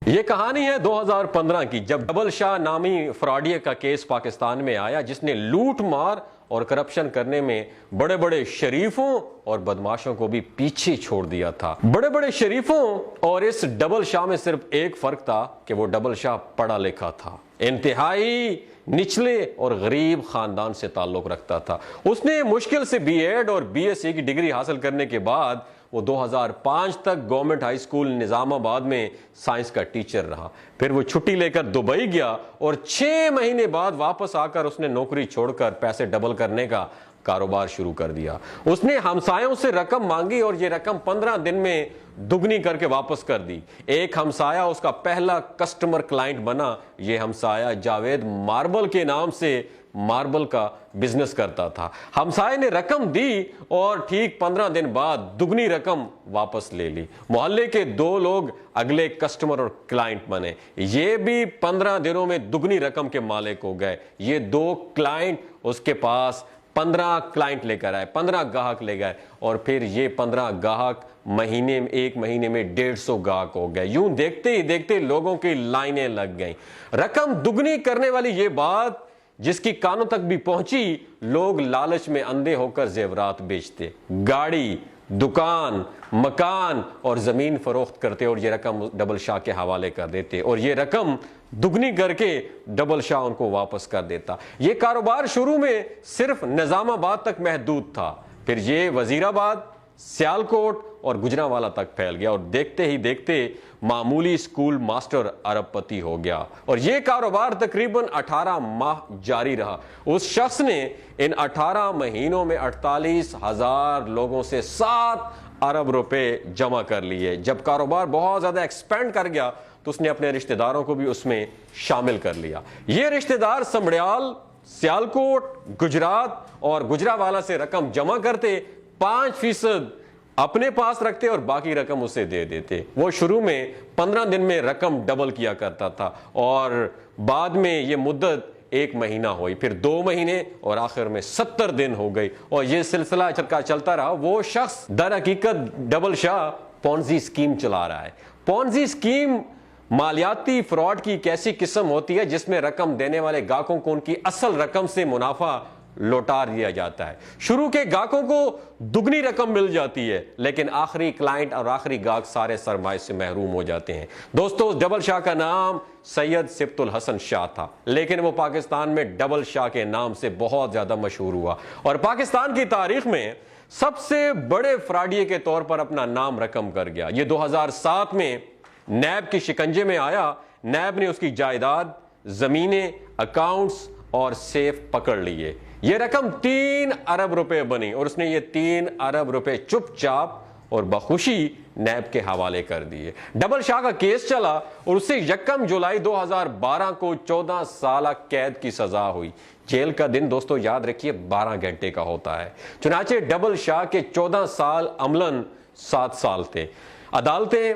ये कहानी है 2015 की, जब डबल शाह नामी फ्रॉडिया का केस पाकिस्तान में आया, जिसने लूट मार और करप्शन करने में बड़े बड़े शरीफों और बदमाशों को भी पीछे छोड़ दिया था। बड़े बड़े शरीफों और इस डबल शाह में सिर्फ एक फर्क था कि वो डबल शाह पढ़ा लिखा था, इंतहाई निचले और गरीब खानदान से ताल्लुक रखता था। उसने मुश्किल से बीएड और बीएससी की डिग्री हासिल करने के बाद वो 2005 तक गवर्नमेंट हाई स्कूल निजामाबाद में साइंस का टीचर रहा। फिर वो छुट्टी लेकर दुबई गया और 6 महीने बाद वापस आकर उसने नौकरी छोड़कर पैसे डबल करने का कारोबार शुरू कर दिया। उसने हमसायों से रकम मांगी और ये रकम 15 दिन में दुगनी करके वापस कर दी। एक हमसाया उसका पहला कस्टमर क्लाइंट बना। ये हमसाया जावेद मार्बल के नाम से मार्बल का बिजनेस करता था। हमसाये ने रकम दी और ठीक 15 दिन बाद दुगनी रकम वापस ले ली। मोहल्ले के 2 लोग अगले कस्टमर और क्लाइंट बने। ये भी 15 दिनों में दुगनी रकम के मालिक हो गए। ये 2 क्लाइंट उसके पास 15 क्लाइंट लेकर आए, 15 ग्राहक ले गए और फिर ये 15 ग्राहक एक महीने में 150 ग्राहक हो गए। यूं देखते ही देखते लोगों की लाइनें लग गईं। रकम दुगनी करने वाली ये बात जिसकी कानों तक भी पहुंची, लोग लालच में अंधे होकर जेवरात बेचते, गाड़ी, दुकान, मकान और जमीन फरोख्त करते और ये रकम डबल शाह के हवाले कर देते और ये रकम दुगनी करके डबल शाह उनको वापस कर देता। ये कारोबार शुरू में सिर्फ निजामाबाद तक महदूद था, फिर ये वजीराबाद, सियालकोट और गुजरांवाला तक फैल गया और देखते ही देखते मामूली स्कूल मास्टर अरबपति हो गया और यह कारोबार तकरीबन 18 माह जारी रहा। उस शख्स ने इन 18 महीनों में 48,000 लोगों से 7 अरब रुपए जमा कर लिए। जब कारोबार बहुत ज्यादा एक्सपेंड कर गया तो उसने अपने रिश्तेदारों को भी उसमें शामिल कर लिया। ये रिश्तेदार समड़ियाल, सियालकोट, गुजरात और गुजरांवाला से रकम जमा करते, 5% अपने पास रखते और बाकी रकम उसे दे देते। वो शुरू में 15 दिन में रकम डबल किया करता था और बाद में ये मुद्दत 1 महीना हुई, फिर 2 महीने और आखिर में 70 दिन हो गई और ये सिलसिला चलता रहा। वो शख्स दर हकीकत डबल शाह पॉन्जी स्कीम चला रहा है। पॉन्जी स्कीम मालियाती फ्रॉड की एक ऐसी किस्म होती है जिसमें रकम देने वाले गाहकों को उनकी असल रकम से मुनाफा लौटा दिया जाता है। शुरू के गाहकों को दुगनी रकम मिल जाती है, लेकिन आखिरी क्लाइंट और आखिरी गाहक सारे सरमाए से महरूम हो जाते हैं। दोस्तों, डबल शाह का नाम सैयद सिब्तुल हसन शाह था, लेकिन वो पाकिस्तान में डबल शाह के नाम से बहुत ज्यादा मशहूर हुआ और पाकिस्तान की तारीख में सबसे बड़े फ्रॉडिये के तौर पर अपना नाम रकम कर गया। ये 2007 में नैब के शिकंजे में आया। नैब ने उसकी जायदाद, जमीनें, अकाउंट्स और सेफ पकड़ लिए। यह रकम 3 अरब रुपए बनी और उसने ये 3 अरब रुपए चुपचाप और बखुशी नैब के हवाले कर दिए। डबल शाह का केस चला और उससे 1 जुलाई 2012 को 14 साल कैद की सजा हुई। जेल का दिन दोस्तों याद रखिए 12 घंटे का होता है। चुनाचे डबल शाह के 14 साल अमलन 7 साल थे। अदालतें,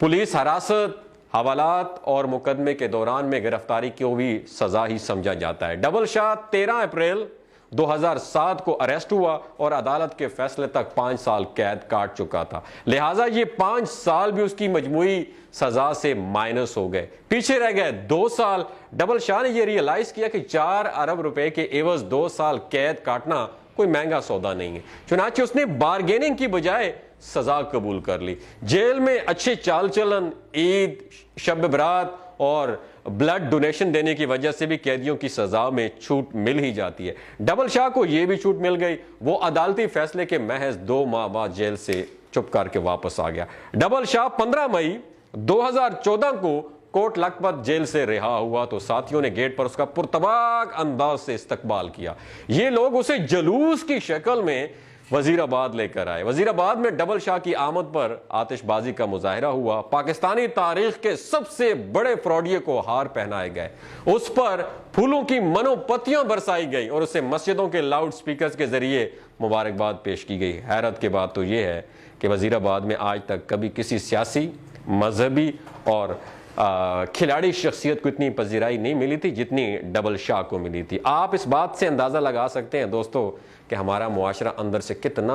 पुलिस हिरासत, हवालात और मुकदमे के दौरान में गिरफ्तारी को भी सजा ही समझा जाता है। डबल शाह 13 अप्रैल 2007 को अरेस्ट हुआ और अदालत के फैसले तक 5 साल कैद काट चुका था। लिहाजा ये 5 साल भी उसकी मजमूई सजा से माइनस हो गए, पीछे रह गए 2 साल। डबल शाह ने यह रियलाइज किया कि 4 अरब रुपए के एवज 2 साल कैद काटना कोई महंगा सौदा नहीं है। चुनांचे उसने बार्गेनिंग की बजाय सजा कबूल कर ली। जेल में अच्छे चाल चलन, ईद, शब बरात और ब्लड डोनेशन देने की वजह से भी कैदियों की सजा में छूट मिल ही जाती है। डबल शाह को यह भी छूट मिल गई। वो अदालती फैसले के महज 2 माह बाद जेल से चुप करके वापस आ गया। डबल शाह 15 मई 2014 को कोट लखपत जेल से रिहा हुआ तो साथियों ने गेट पर उसका पुरतबाक अंदाज से इस्तकबाल किया। ये लोग उसे जुलूस की शक्ल में वजीराबाद लेकर आए। वजीराबाद में डबल शाह की आमद पर आतिशबाजी का मुजाहिरा हुआ। पाकिस्तानी तारीख के सबसे बड़े फ्रॉडिये को हार पहनाए गए, उस पर फूलों की मनोपत्तियां बरसाई गई और उसे मस्जिदों के लाउड स्पीकर्स के जरिए मुबारकबाद पेश की गई। हैरत की बात तो यह है कि वजीराबाद में आज तक कभी किसी सियासी, मजहबी और खिलाड़ी शख्सियत को इतनी पजीराई नहीं मिली थी जितनी डबल शाह को मिली थी। आप इस बात से अंदाज़ा लगा सकते हैं दोस्तों कि हमारा मुआशरा अंदर से कितना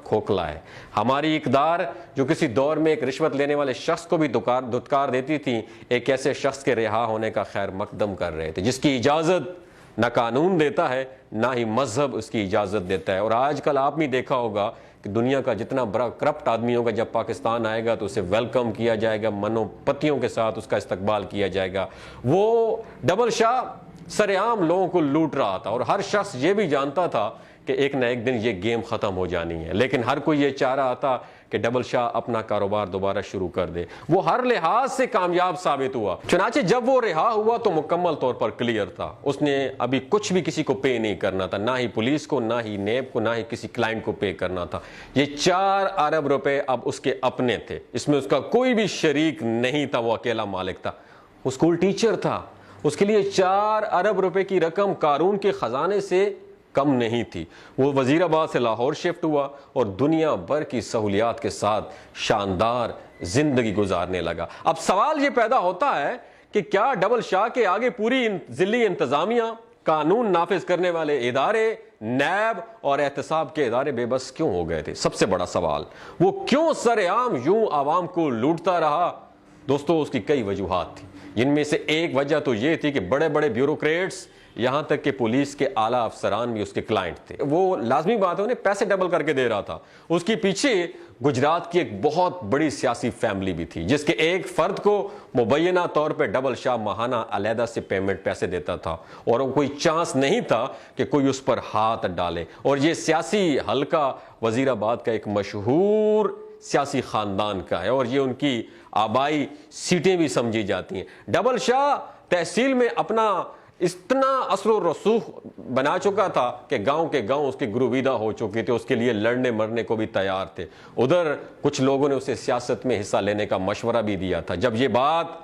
खोखला है। हमारी इक़दार जो किसी दौर में एक रिश्वत लेने वाले शख्स को भी दुत्कार देती थी, एक ऐसे शख्स के रिहा होने का खैर मकदम कर रहे थे जिसकी इजाज़त ना कानून देता है ना ही मजहब उसकी इजाज़त देता है। और आजकल आपने देखा होगा कि दुनिया का जितना बड़ा करप्ट आदमी होगा जब पाकिस्तान आएगा तो उसे वेलकम किया जाएगा, मनोपतियों के साथ उसका इस्तकबाल किया जाएगा। वो डबल शाह सरेआम लोगों को लूट रहा था और हर शख्स ये भी जानता था कि एक ना एक दिन ये गेम ख़त्म हो जानी है, लेकिन हर कोई ये चाह रहा था कि डबल शाह अपना कारोबार दोबारा शुरू कर दे। वो हर लिहाज से कामयाब साबित हुआ। चुनाचे जब वो रिहा हुआ तो मुकम्मल तौर पर क्लियर था, उसने अभी कुछ भी किसी को पे नहीं करना था, ना ही पुलिस को, ना ही नेब को, ना ही किसी क्लाइंट को पे करना था। ये 4 अरब रुपए अब उसके अपने थे, इसमें उसका कोई भी शरीक नहीं था, वो अकेला मालिक था। वो स्कूल टीचर था, उसके लिए 4 अरब रुपए की रकम कारून के खजाने से कम नहीं थी। वो वजीराबाद से लाहौर शिफ्ट हुआ और दुनिया भर की सहूलियात के साथ शानदार जिंदगी गुजारने लगा। अब सवाल ये पैदा होता है कि क्या डबल शाह के आगे पूरी जिली इंतजामिया, कानून नाफिज करने वाले इदारे, नैब और एहतसाब के इदारे बेबस क्यों हो गए थे? सबसे बड़ा सवाल, वो क्यों सरेआम यूं आवाम को लूटता रहा? दोस्तों, उसकी कई वजूहात थी, जिनमें से एक वजह तो ये थी कि बड़े बड़े ब्यूरोक्रेट्स, यहां तक कि पुलिस के आला अफसरान भी उसके क्लाइंट थे। वो लाजमी बात है, उन्हें पैसे डबल करके दे रहा था। उसके पीछे गुजरात की एक बहुत बड़ी सियासी फैमिली भी थी जिसके एक फर्द को मुबैना तौर पर डबल शाह माहाना अलहदा से पेमेंट पैसे देता था और कोई चांस नहीं था कि कोई उस पर हाथ डाले। और ये सियासी हल्का वजीराबाद का एक मशहूर सियासी खानदान का है और ये उनकी आबाई सीटें भी समझी जाती हैं। डबल शाह तहसील में अपना इतना असर रसूख बना चुका था कि गांव के गांव उसकी गुरुविदा हो चुकी थी, उसके लिए लड़ने मरने को भी तैयार थे। उधर कुछ लोगों ने उसे सियासत में हिस्सा लेने का मशवरा भी दिया था। जब ये बात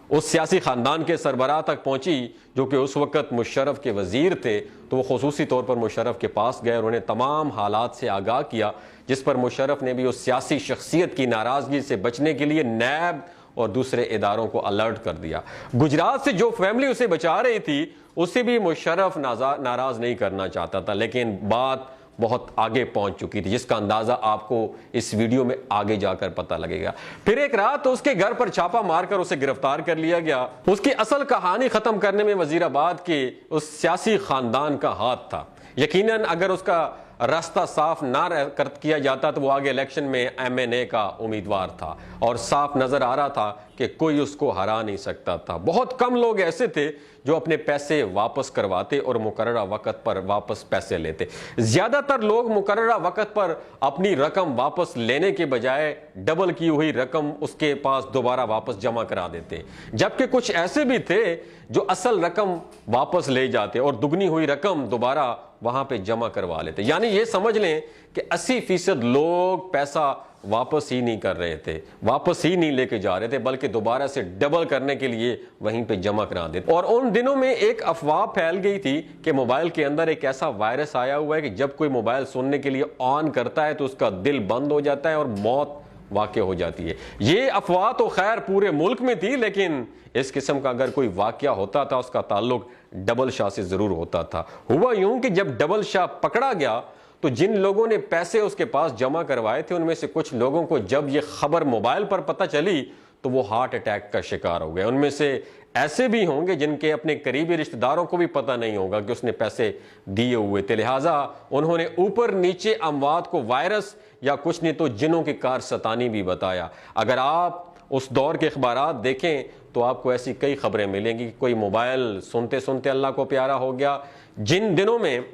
उस सियासी खानदान के सरबराह तक पहुंची जो कि उस वक्त मुशर्रफ के वजीर थे, तो वो खुसूसी तौर पर मुशर्रफ के पास गए और उन्हें तमाम हालात से आगाह किया, जिस पर मुशर्रफ ने भी उस सियासी शख्सियत की नाराजगी से बचने के लिए नैब और दूसरे इदारों को अलर्ट कर दिया। गुजरात से जो फैमिली उसे बचा रही थी उसे भी मुशर्रफ नाराज नहीं करना चाहता था, लेकिन बात बहुत आगे पहुंच चुकी थी जिसका अंदाजा आपको इस वीडियो में आगे जाकर पता लगेगा। फिर एक रात तो उसके घर पर छापा मारकर उसे गिरफ्तार कर लिया गया। उसकी असल कहानी खत्म करने में वजीराबाद के उस सियासी खानदान का हाथ था। यकीनन अगर उसका रास्ता साफ ना कर किया जाता तो वो आगे इलेक्शन में MNA का उम्मीदवार था और साफ नजर आ रहा था कि कोई उसको हरा नहीं सकता था। बहुत कम लोग ऐसे थे जो अपने पैसे वापस करवाते और मुकर्ररा वक्त पर वापस पैसे लेते। ज्यादातर लोग मुकर्ररा वक्त पर अपनी रकम वापस लेने के बजाय डबल की हुई रकम उसके पास दोबारा वापस जमा करा देते, जबकि कुछ ऐसे भी थे जो असल रकम वापस ले जाते और दुगनी हुई रकम दोबारा वहां पे जमा करवा लेते। यानी ये समझ लें कि 80% लोग पैसा वापस ही नहीं कर रहे थे, वापस ही नहीं लेके जा रहे थे, बल्कि दोबारा से डबल करने के लिए वहीं पे जमा करा देते। और उन दिनों में एक अफवाह फैल गई थी कि मोबाइल के अंदर एक ऐसा वायरस आया हुआ है कि जब कोई मोबाइल सुनने के लिए ऑन करता है तो उसका दिल बंद हो जाता है और मौत वाक़ हो जाती है। ये अफवाह तो खैर पूरे मुल्क में थी, लेकिन इस किस्म का अगर कोई वाक़या होता था उसका ताल्लुक डबल शाह से जरूर होता था। हुआ यूं कि जब डबल शाह पकड़ा गया तो जिन लोगों ने पैसे उसके पास जमा करवाए थे उनमें से कुछ लोगों को जब ये खबर मोबाइल पर पता चली तो वो हार्ट अटैक का शिकार हो गए। उनमें से ऐसे भी होंगे जिनके अपने करीबी रिश्तेदारों को भी पता नहीं होगा कि उसने पैसे दिए हुए थे, लिहाजा उन्होंने ऊपर नीचे अमवात को वायरस या कुछ नहीं तो जिनों की कार सतानी भी बताया। अगर आप उस दौर के अखबारात देखें तो आपको ऐसी कई खबरें मिलेंगी कि कोई मोबाइल सुनते सुनते अल्लाह को प्यारा हो गया। जिन दिनों में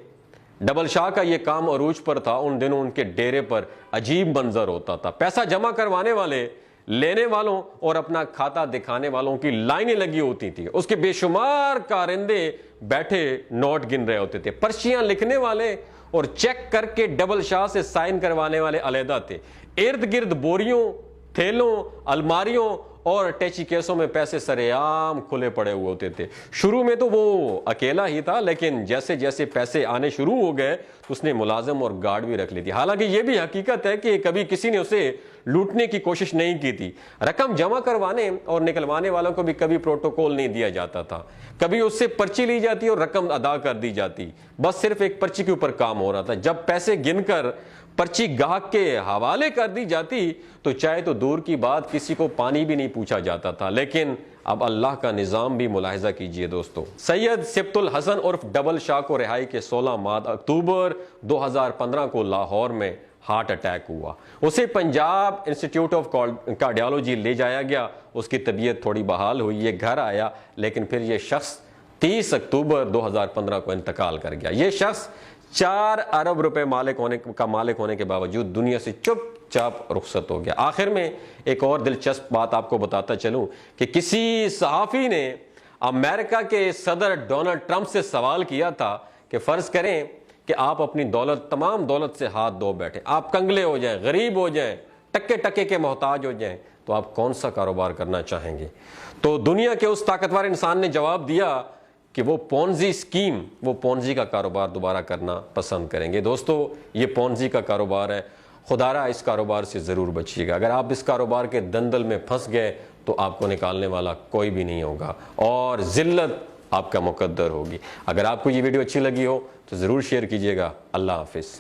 डबल शाह का ये काम अरूज पर था उन दिनों उनके डेरे पर अजीब मंजर होता था। पैसा जमा करवाने वाले, लेने वालों और अपना खाता दिखाने वालों की लाइनें लगी होती थी। उसके बेशुमार कारिंदे बैठे नोट गिन रहे होते थे। पर्चियां लिखने वाले और चेक करके डबल शाह से साइन करवाने वाले अलहदा थे। इर्द गिर्द बोरियों, थैलों, अलमारियों और अटैची केसों में पैसे सरेआम खुले पड़े हुए होते थे। शुरू में तो वो अकेला ही था, लेकिन जैसे जैसे पैसे आने शुरू हो गए तो उसने मुलाजिम और गार्ड भी रख ली थी। हालांकि ये भी हकीकत है कि कभी किसी ने उसे लूटने की कोशिश नहीं की थी। रकम जमा करवाने और निकलवाने वालों को भी कभी प्रोटोकॉल नहीं दिया जाता था। कभी उससे पर्ची ली जाती और रकम अदा कर दी जाती, बस सिर्फ एक पर्ची के ऊपर काम हो रहा था। जब पैसे गिनकर पर्ची गाहक के हवाले कर दी जाती तो चाहे तो दूर की बात, किसी को पानी भी नहीं पूछा जाता था। लेकिन अब अल्लाह का निज़ाम भी मुलाहिजा कीजिए दोस्तों। सैयद सिब्तुल हसन उर्फ डबल शाह को रिहाई के 16 अक्टूबर 2015 को लाहौर में हार्ट अटैक हुआ। उसे पंजाब इंस्टीट्यूट ऑफ कार्डियोलॉजी ले जाया गया। उसकी तबीयत थोड़ी बहाल हुई, ये घर आया, लेकिन फिर ये शख्स 30 अक्टूबर 2015 को इंतकाल कर गया। ये शख्स 4 अरब रुपए मालिक होने के बावजूद दुनिया से चुपचाप रुखसत हो गया। आखिर में एक और दिलचस्प बात आपको बताता चलूं कि किसी सहाफ़ी ने अमेरिका के सदर डोनाल्ड ट्रंप से सवाल किया था कि फ़र्ज़ करें कि आप अपनी दौलत, तमाम दौलत से हाथ धो बैठे, आप कंगले हो जाएं, गरीब हो जाएं, टक्के टक्के के मोहताज हो जाएं, तो आप कौन सा कारोबार करना चाहेंगे? तो दुनिया के उस ताकतवर इंसान ने जवाब दिया कि वो पोंजी स्कीम, वो पोंजी का कारोबार दोबारा करना पसंद करेंगे। दोस्तों, ये पोंजी का कारोबार है, खुदारा इस कारोबार से ज़रूर बचिएगा। अगर आप इस कारोबार के दंदल में फंस गए तो आपको निकालने वाला कोई भी नहीं होगा और ज़िल्लत आपका मुकद्दर होगी। अगर आपको ये वीडियो अच्छी लगी हो तो ज़रूर शेयर कीजिएगा। अल्लाह हाफिज़।